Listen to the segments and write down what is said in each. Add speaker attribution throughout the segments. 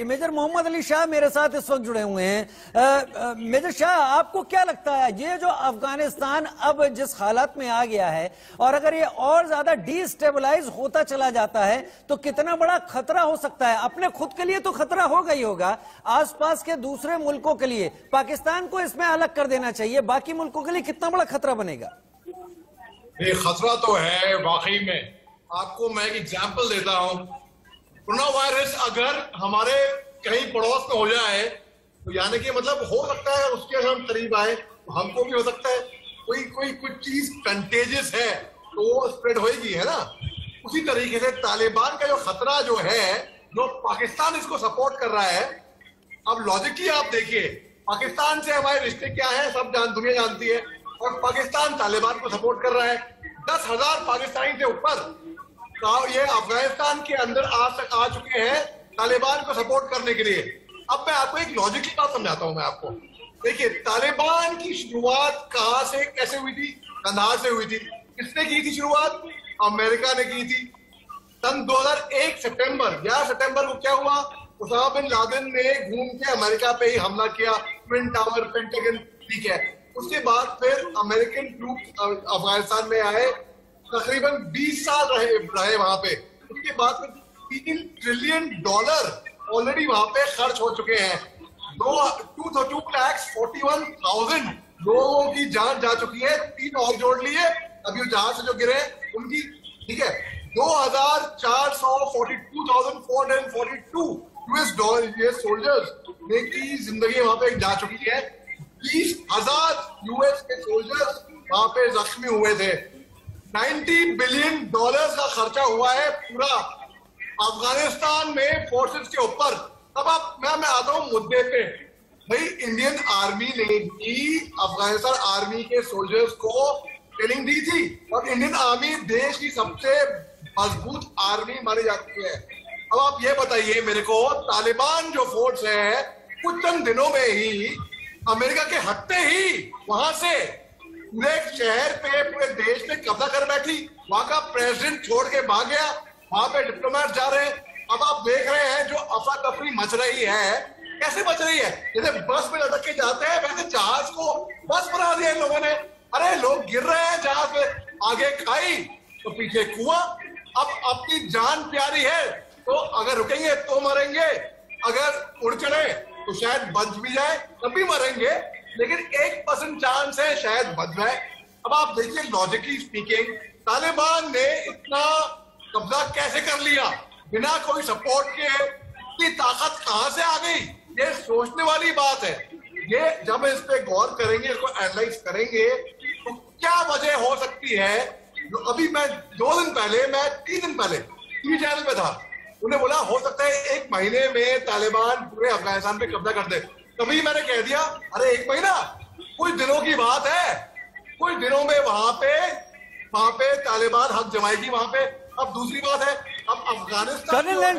Speaker 1: Major Mohammad Ali Shah मेरे साथ इस वक्त जुड़े हुए हैं। मेजर शाह, आपको क्या लगता है ये जो अफगानिस्तान अब जिस हालत में आ गया है और अगर ये और ज्यादा डिस्टेबलाइज होता चला जाता है तो कितना बड़ा खतरा हो सकता है? अपने खुद के लिए तो खतरा होगा ही होगा, आसपास के दूसरे मुल्कों के लिए, पाकिस्तान को इसमें अलग कर देना चाहिए, बाकी मुल्कों के लिए कितना बड़ा खतरा बनेगा?
Speaker 2: ये खतरा तो है वाकई में। आपको मैं एक एग्जाम्पल देता हूँ। कोरोना वायरस अगर हमारे कहीं पड़ोस में हो जाए तो यानी कि मतलब हो सकता है उसके हम करीब आए तो हमको भी हो सकता है कुछ चीज कंटेजियस है तो वो स्प्रेड होएगी, है ना। उसी तरीके से तालिबान का जो खतरा जो है, जो पाकिस्तान इसको सपोर्ट कर रहा है। अब लॉजिकली आप देखिए, पाकिस्तान से हमारे रिश्ते क्या है सब दुनिया जानती है, और पाकिस्तान तालिबान को सपोर्ट कर रहा है। 10,000 पाकिस्तानी से ऊपर ये अफगानिस्तान के अंदर आ चुके हैं तालिबान को सपोर्ट करने के लिए। अब मैं आपको एक लॉजिकली बात समझाता हूं। मैं आपको देखिए, तालिबान की शुरुआत कहां से कैसे हुई थी? कंधार से हुई थी। किसने की थी शुरुआत? अमेरिका ने की थी। सन 2001 सितंबर 11 सितंबर को क्या हुआ? उसामा बिन लादेन ने घूम के अमेरिका पे ही हमला किया, ट्विन टावर, पेंटागन, ठीक है। उसके बाद फिर अमेरिकन ट्रूप अफगानिस्तान में आए, तकरीबन 20 साल रहे वहां पे। उसके बाद में $3 ट्रिलियन ऑलरेडी वहां पे खर्च हो चुके हैं। 2,41,000 लोगों की जान जा चुकी है। 3 और जोड़ लिए अभी जहाज से जो गिरे उनकी, ठीक है। $2,442,442 सोल्जर्स की जिंदगी वहां पे जा चुकी है। 20,000 यूएस के सोल्जर्स वहां पे जख्मी हुए थे। $90 बिलियन का खर्चा हुआ है पूरा अफगानिस्तान में फोर्सेस के ऊपर। अब मैं आता हूं मुद्दे पे। भाई, इंडियन आर्मी ने भी अफगानिस्तान आर्मी के सोल्जर्स को ट्रेनिंग दी थी, और इंडियन आर्मी देश की सबसे मजबूत आर्मी मानी जाती है। अब आप ये बताइए मेरे को, तालिबान जो फोर्स है कुछ चंद दिनों में ही अमेरिका के हटते ही वहां से पूरे शहर पे, पूरे देश पे कब्जा कर बैठी। वहां का प्रेसिडेंट छोड़ के भाग गया, वहां पे डिप्लोमेट जा रहे हैं। अब आप देख रहे हैं जो अफरा तफरी मच रही है, कैसे मच रही है? जैसे बस में लटक के जाते हैं वैसे जहाज को बस बना दिया इन लोगों ने। अरे लोग गिर रहे हैं जहाज में, आगे खाई तो पीछे कुआं। अब अपनी जान प्यारी है तो अगर रुकेंगे तो मरेंगे, अगर उड़ चढ़े तो शायद बच भी जाए तभी मरेंगे, लेकिन 1% चांस है शायद बच जाए। अब आप देखिए, लॉजिकली स्पीकिंग, तालिबान ने इतना कब्जा कैसे कर लिया बिना कोई सपोर्ट के? इतनी ताकत कहां से आ गई? ये सोचने वाली बात है। ये जब इस पे गौर करेंगे, इसको एनालाइज करेंगे तो क्या वजह हो सकती है? अभी मैं 3 दिन पहले टीवी चैनल पे था, उन्हें बोला हो सकता है 1 महीने में तालिबान पूरे अफगानिस्तान पे कब्जा कर दे। तभी मैंने कह दिया, अरे 1 महीना कुछ दिनों की बात है, कुछ दिनों में वहां पे तालिबान हक जमाएगी वहां पे। अब दूसरी बात है, अब अफगानिस्तान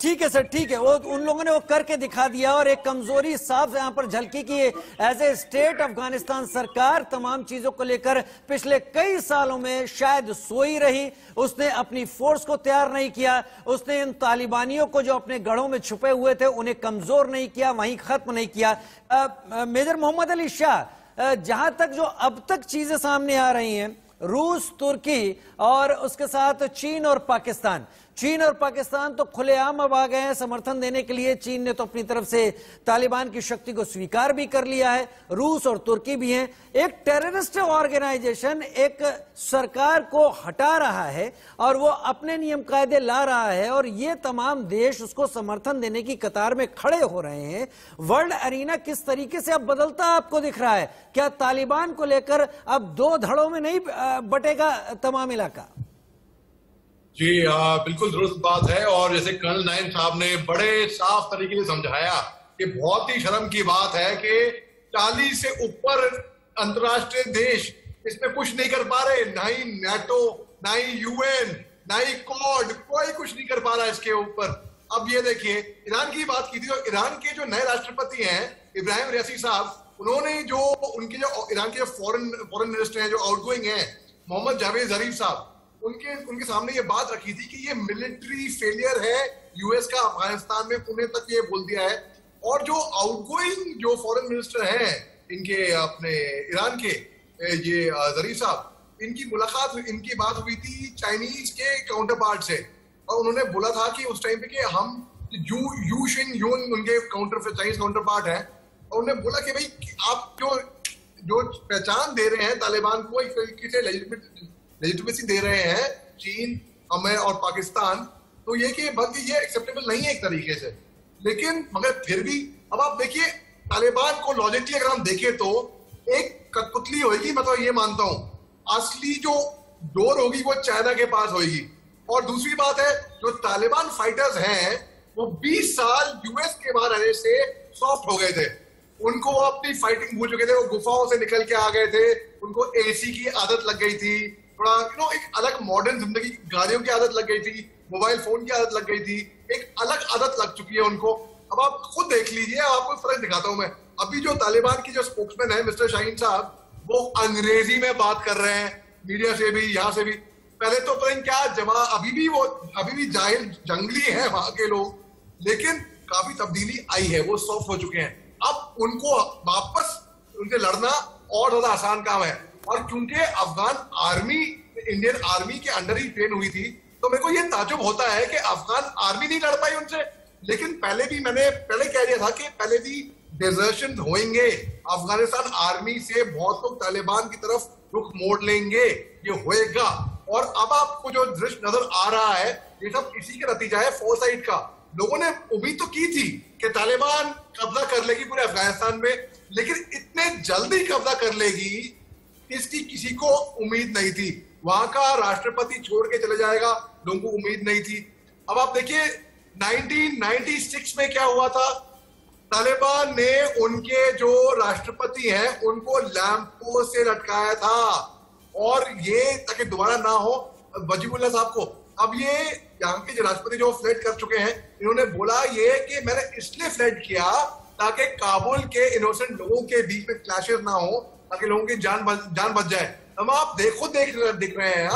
Speaker 1: ठीक है सर, ठीक है। वो उन लोगों ने वो करके दिखा दिया, और एक कमजोरी साफ यहाँ पर झलकी की एज ए स्टेट अफगानिस्तान सरकार तमाम चीजों को लेकर पिछले कई सालों में शायद सोई रही। उसने अपनी फोर्स को तैयार नहीं किया, उसने इन तालिबानियों को जो अपने गढ़ों में छुपे हुए थे उन्हें कमजोर नहीं किया, वहीं खत्म नहीं किया। मेजर मोहम्मद अली शाह, जहां तक जो अब तक चीजें सामने आ रही हैं, रूस, तुर्की और उसके साथ चीन और पाकिस्तान तो खुलेआम अब आ गए हैं समर्थन देने के लिए। चीन ने तो अपनी तरफ से तालिबान की शक्ति को स्वीकार भी कर लिया है, रूस और तुर्की भी हैं। एक टेररिस्ट ऑर्गेनाइजेशन एक सरकार को हटा रहा है और वो अपने नियम कायदे ला रहा है, और ये तमाम देश उसको समर्थन देने की कतार में खड़े हो रहे हैं। वर्ल्ड अरीना किस तरीके से अब बदलता आपको दिख रहा है? क्या तालिबान को लेकर अब 2 धड़ों में नहीं बटेगा तमाम इलाका?
Speaker 2: जी बिल्कुल दुरुस्त बात है। और जैसे कर्नल नाइन साहब ने बड़े साफ तरीके से समझाया कि बहुत ही शर्म की बात है कि 40 से ऊपर अंतर्राष्ट्रीय देश इसमें कुछ नहीं कर पा रहे, ना ही नाटो, ना ही यूएन, ना ही क्वाड, कोई कुछ नहीं कर पा रहा इसके ऊपर। अब ये देखिए, ईरान की बात की थी, तो ईरान के जो नए राष्ट्रपति हैं इब्राहिम रईसी साहब, उन्होंने जो उनके जो ईरान के फॉरेन मिनिस्टर हैं जो आउटगोइंग हैं, मोहम्मद जावेद जरीफ साहब, उनके सामने ये बात रखी थी कि ये मिलिट्री फेलियर है यूएस का अफगानिस्तान में पुणे तक ये बोल दिया है। और जो आउटगोइंग जो फॉरेन मिनिस्टर हैं इनके अपने ईरान के, ये जरीफ साहब, इनकी मुलाकात, इनकी बात हुई थी चाइनीज के काउंटर पार्ट से, और उन्होंने बोला था कि उस टाइम पे कि हम यू शिन यून उनके चाइनीज काउंटर पार्ट है, और उन्होंने बोला कि भाई आप जो पहचान दे रहे हैं तालिबान को, एक तरीके से लेजिटिमेसी दे रहे हैं चीन, अमेरिका और पाकिस्तान, तो ये कि बल्कि ये एक्सेप्टेबल नहीं है एक तरीके से। लेकिन मगर फिर भी अब आप देखिए तालिबान को लॉजिकली अगर हम देखें तो एक कठपुतली होगी, मैं तो ये मानता हूं, असली जो डोर होगी वो चाइना के पास होगी। और दूसरी बात है, जो तालिबान फाइटर्स हैं वो 20 साल यूएस के बाहर रहने से सॉफ्ट हो गए थे, उनको अपनी फाइटिंग भूल चुके थे, वो गुफाओं से निकल के आ गए थे, उनको एसी की आदत लग गई थी, थोड़ा एक अलग मॉडर्न जिंदगी, गाड़ियों की आदत लग गई थी, मोबाइल फोन की आदत लग गई थी, एक अलग आदत लग चुकी है उनको। अब आप खुद देख लीजिए, आपको फर्क दिखाता हूं मैं। अभी जो तालिबान की जो स्पोक्समैन है मिस्टर शाहीन साहब, वो अंग्रेजी में बात कर रहे हैं, मीडिया से भी, यहाँ से भी। पहले तो पता क्या अभी भी जाहिल जंगली है वहां के लोग, लेकिन काफी तब्दीली आई है, वो सॉफ्ट हो चुके हैं। अब उनको वापस उनसे लड़ना और ज्यादा आसान काम है। और क्योंकि अफगान आर्मी इंडियन आर्मी के अंडर ही ट्रेन हुई थी, तो मेरे को ये ताजुब होता है कि अफगान आर्मी नहीं लड़ पाई उनसे। लेकिन मैंने पहले कह दिया था कि पहले भी डिजर्शन होंगे, अफगानिस्तान आर्मी से बहुत लोग तालिबान की तरफ रुख मोड़ लेंगे, ये होएगा। और अब आपको जो दृश्य नजर आ रहा है, ये सब इसी का नतीजा है, फोरसाइट का। लोगों ने उम्मीद तो की थी कि तालिबान कब्जा कर लेगी पूरे अफगानिस्तान में, लेकिन इतने जल्दी कब्जा कर लेगी इसकी किसी को उम्मीद नहीं थी। वहां का राष्ट्रपति छोड़ के चले जाएगा, लोगों को उम्मीद नहीं थी। अब आप देखिए 1996 में क्या हुआ था, तालिबान ने उनके जो राष्ट्रपति हैं उनको लैंप पोस्ट से लटकाया था, और ये ताकि दोबारा ना हो वजीबुल्लाह साहब को। अब ये यहाँ के जो राष्ट्रपति जो फ्लड कर चुके हैं, इन्होंने बोला ये कि मैंने इसलिए फ्लड किया ताकि काबुल के इनोसेंट लोगों के बीच में क्लैशेस ना हो, ताकि लोगों की जान बच जाए। अब आप दिख रहे हैं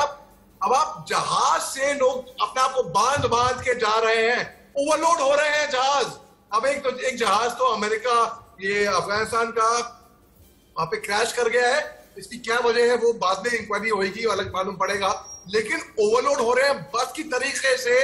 Speaker 2: अब आप जहाज से लोग अपने आप को बांध के जा रहे हैं, ओवरलोड हो रहे हैं जहाज। अब एक जहाज तो अमेरिका ये अफगानिस्तान का वहां पे क्रैश कर गया है, इसकी क्या वजह है वो बाद में इंक्वायरी होगी, अलग मालूम पड़ेगा। लेकिन ओवरलोड हो रहे हैं, बस की तरीके से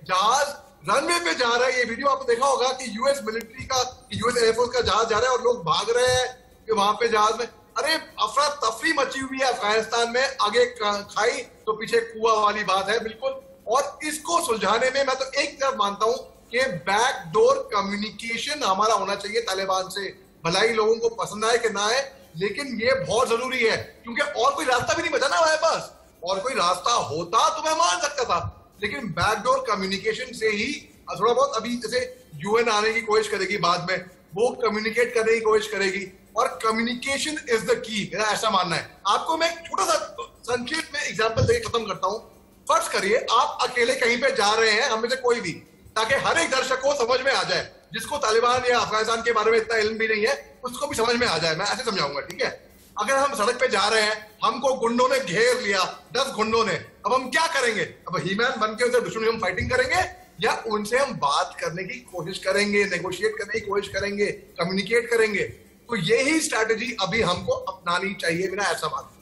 Speaker 2: जहाज रनवे पे जा रहा है। ये वीडियो आपने देखा होगा कि यूएस मिलिट्री का, यूएस एयरफोर्स का जहाज जा रहा है और लोग भाग रहे हैं कि वहां पे जहाज में। अरे अफरा तफरी मची हुई है अफगानिस्तान में, आगे खाई तो पीछे कुआं वाली बात है बिल्कुल। और इसको सुलझाने में मैं तो एक तरफ मानता हूं कि बैकडोर कम्युनिकेशन हमारा होना चाहिए तालिबान से। भलाई लोगों को पसंद आए कि ना आए, लेकिन ये बहुत जरूरी है, क्योंकि और कोई रास्ता भी नहीं बचा ना हमारे पास। और कोई रास्ता होता तो मैं मान सकता था, लेकिन बैकडोर कम्युनिकेशन से ही थोड़ा बहुत, अभी जैसे यूएन आने की कोशिश करेगी बाद में, वो कम्युनिकेट करने की कोशिश करेगी, और कम्युनिकेशन इज द की, मेरा ऐसा मानना है। आपको मैं एक छोटा सा संक्षिप्त में एग्जांपल देके खत्म करता हूं। फर्ज करिए आप अकेले कहीं पे जा रहे हैं, हमें से कोई भी, ताकि हर एक दर्शक को समझ में आ जाए, जिसको तालिबान या अफगानिस्तान के बारे में इतना इल्म भी नहीं है उसको भी समझ में आ जाए। मैं ऐसे समझाऊंगा, ठीक है। अगर हम सड़क पे जा रहे हैं, हमको गुंडों ने घेर लिया, 10 गुंडों ने, अब हम क्या करेंगे? अब हीमैन बन के उनसे दुश्मनी हम फाइटिंग करेंगे, या उनसे हम बात करने की कोशिश करेंगे, नेगोशिएट करने की कोशिश करेंगे, कम्युनिकेट करेंगे? तो यही स्ट्रैटेजी अभी हमको अपनानी चाहिए, मेरा ऐसा मानना है।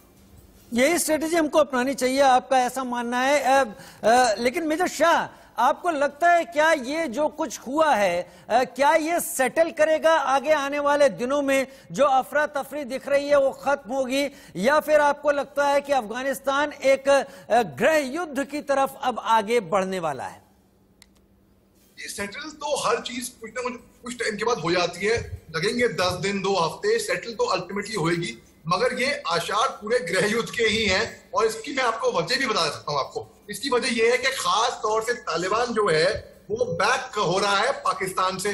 Speaker 1: यही स्ट्रेटेजी हमको अपनानी चाहिए, आपका ऐसा मानना है। लेकिन मेजर शाह, आपको लगता है क्या ये जो कुछ हुआ है, क्या ये सेटल करेगा आगे आने वाले दिनों में? जो अफरा तफरी दिख रही है वो खत्म होगी, या फिर आपको लगता है कि अफगानिस्तान एक गृह युद्ध की तरफ अब आगे बढ़ने वाला है?
Speaker 2: ये सेटल तो हर चीज कुछ टाइम के बाद हो जाती है, लगेंगे 10 दिन 2 हफ्ते, सेटल तो अल्टीमेटली होएगी। मगर ये आशार पूरे गृह युद्ध के ही हैं, और इसकी मैं आपको वजह भी बता सकता हूं। आपको इसकी वजह यह है कि खास तौर से तालिबान जो है वो बैक हो रहा है पाकिस्तान से।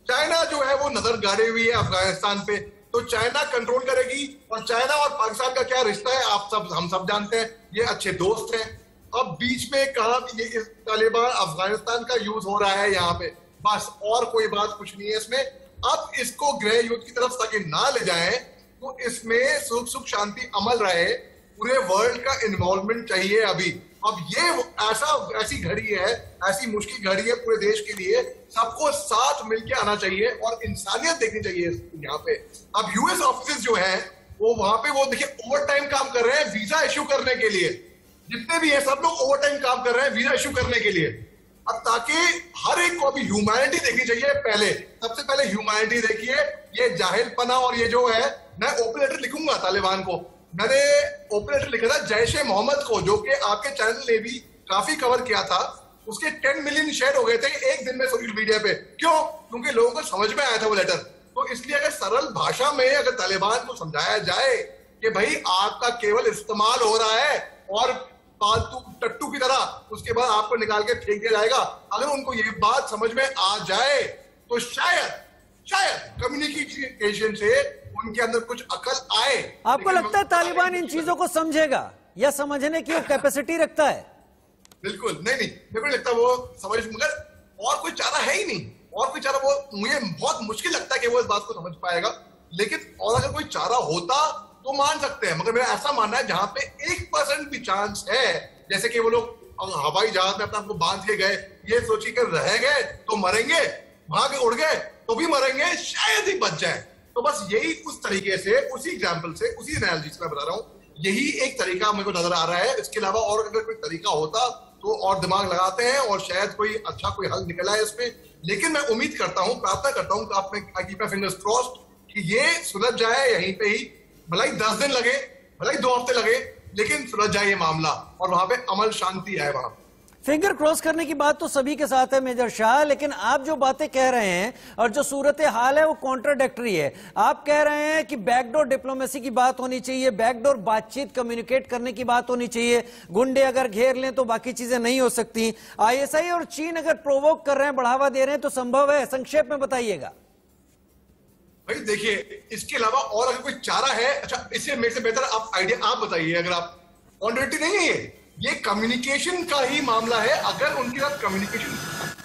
Speaker 2: चाइना जो है वो नजर गाड़ी हुई है अफगानिस्तान पे, तो चाइना कंट्रोल करेगी। और चाइना और पाकिस्तान का क्या रिश्ता है हम सब जानते हैं, ये अच्छे दोस्त हैं। अब बीच में कहा ये तालिबान अफगानिस्तान का यूज हो रहा है यहाँ पे, बस, और कोई बात कुछ नहीं है इसमें। अब इसको गृह युद्ध की तरफ ताकि ना ले जाए, तो इसमें सुख शांति अमल रहे, पूरे वर्ल्ड का इन्वॉल्वमेंट चाहिए अभी। अब ये ऐसी घड़ी है, ऐसी मुश्किल घड़ी है पूरे देश के लिए, सबको साथ मिलकर आना चाहिए और इंसानियत देखनी चाहिए यहाँ पे। अब यूएस ऑफिस जो है वो वहां पे वो देखिए ओवर टाइम काम कर रहे हैं वीजा इश्यू करने के लिए, जितने भी है सब लोग ओवर टाइम काम कर रहे हैं वीजा इश्यू करने के लिए। अब ताकि हर एक को अभी ह्यूमैनिटी देखनी चाहिए, पहले सबसे पहले ह्यूमैनिटी देखिए। ये जाहिलपना और ये जो है, मैं ओपन लेटर लिखूंगा तालिबान को, मैंने ओपन लेटर लिखा था जैश ए मोहम्मद को, जो कि आपके चैनल ने भी काफी कवर किया था। उसके 10 मिलियन शेयर हो गए थे एक दिन में सोशल मीडिया पे। क्यों? क्योंकि लोगों को समझ में आया था वो लेटर। तो इसलिए अगर सरल भाषा में अगर तालिबान को समझाया जाए कि भाई आपका केवल इस्तेमाल हो रहा है और फालतू टट्टू की तरह उसके बाद आपको निकाल के फेंक दिया जाएगा, अगर उनको ये बात समझ में आ जाए तो शायद कम्युनिकेशन से उनके अंदर कुछ अकल आए।
Speaker 1: आपको लगता है तालिबान इन चीजों को समझेगा या समझने की वो कैपेसिटी रखता है?
Speaker 2: बिल्कुल नहीं, मेरे को नहीं लगता वो समझ, मगर और कोई चारा है ही नहीं, और कोई चारा वो मुझे बहुत मुश्किल लगता है कि वो इस बात को समझ पाएगा। लेकिन और अगर कोई चारा होता तो मान सकते हैं, मगर मेरा ऐसा मानना है जहां पे 1% भी चांस है, जैसे कि वो लोग हवाई जहाज में अपने आपको बांध के गए, ये सोची कर रह गए तो मरेंगे, भाग उड़ गए तो भी मरेंगे, शायद ही बच जाए। तो बस यही उस तरीके से, उसी एग्जाम्पल से, उसी एनालिसिस से मैं बता रहा हूँ, यही एक तरीका मेरे को नजर आ रहा है। इसके अलावा और अगर कोई तरीका होता तो और दिमाग लगाते हैं और शायद कोई अच्छा कोई हल निकला है इसमें। लेकिन मैं उम्मीद करता हूँ, प्रार्थना करता हूँ कि I keep my fingers crossed कि ये सुलझ जाए यहीं पे ही, भले ही 10 दिन लगे, भले ही 2 हफ्ते लगे, लेकिन सुलझ जाए ये मामला और वहां पे अमल शांति आए। वहां
Speaker 1: फिंगर क्रॉस करने की बात तो सभी के साथ है मेजर शाह, लेकिन आप जो बातें कह रहे हैं और जो सूरत हाल है वो कॉन्ट्राडिक्टरी है। आप कह रहे हैं कि बैकडोर डिप्लोमेसी की बात होनी चाहिए, बैकडोर बातचीत कम्युनिकेट करने की बात होनी चाहिए, गुंडे अगर घेर लें तो बाकी चीजें नहीं हो सकती, आईएसआई और चीन अगर प्रोवोक कर रहे हैं, बढ़ावा दे रहे हैं तो संभव है। संक्षेप में बताइएगा।
Speaker 2: भाई देखिए, इसके अलावा और अगर कोई चारा है, अच्छा इससे मेरे से बेहतर आप आइडिया आप बताइए। अगर आप कॉन्ट्राडिक्टरी नहीं है ये कम्युनिकेशन का ही मामला है, अगर उनके साथ कम्युनिकेशन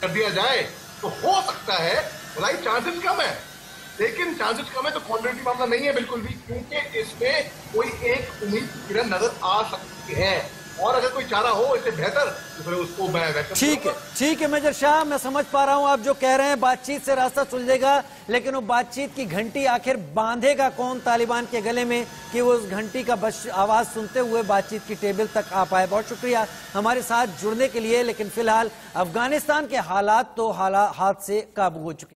Speaker 2: कर दिया जाए तो हो सकता है, भलाई चांसेस कम है, लेकिन चांसेस कम है तो कॉन्ट्राडिक्टरी मामला नहीं है बिल्कुल भी, क्योंकि इसमें कोई एक उम्मीद की किरण नजर आ सकती है। और अगर कोई चारा हो इससे बेहतर तो फिर उसको मैं
Speaker 1: ठीक है मेजर शाह, मैं समझ पा रहा हूं आप जो कह रहे हैं, बातचीत से रास्ता सुलझेगा, लेकिन वो बातचीत की घंटी आखिर बांधेगा कौन तालिबान के गले में कि वो उस घंटी का बस आवाज सुनते हुए बातचीत की टेबल तक आ पाए। बहुत शुक्रिया हमारे साथ जुड़ने के लिए। लेकिन फिलहाल अफगानिस्तान के हालात तो हाथ से काबू हो चुके।